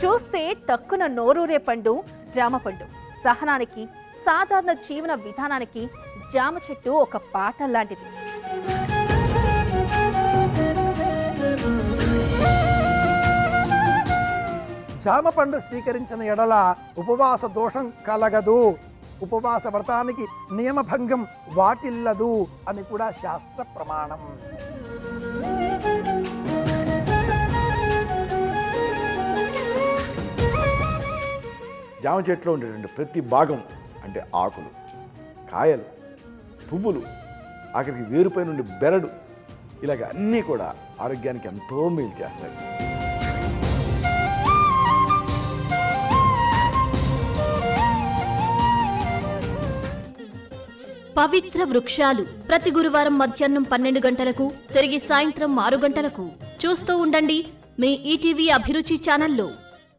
చూస్తే టక్కున నోరూరే పండు జామ పండు. సహనానికి, సాధారణ జీవన విధానానికి జామ చెట్టు ఒక పాఠం లాంటిది. జామ పండు స్వీకరించిన ఎడల ఉపవాస దోషం కలగదు, ఉపవాస వ్రతానికి నియమభంగం వాటిల్లదు అని కూడా శాస్త్ర ప్రమాణం. జామ చెట్లో ఉండేటువంటి ప్రతి భాగం అంటే ఆకులు, కాయలు, పువ్వులు, ఆఖరికి వేరుపై నుండి బెరడు, ఇలాగ అన్నీ కూడా ఆరోగ్యానికి ఎంతో మేలు చేస్తాయి. పవిత్ర వృక్షాలు ప్రతి గురువారం మధ్యాహ్నం 12 గంటలకు, తిరిగి సాయంత్రం 6 గంటలకు చూస్తూ ఉండండి మీ ఈటీవీ అభిరుచి ఛానల్లో.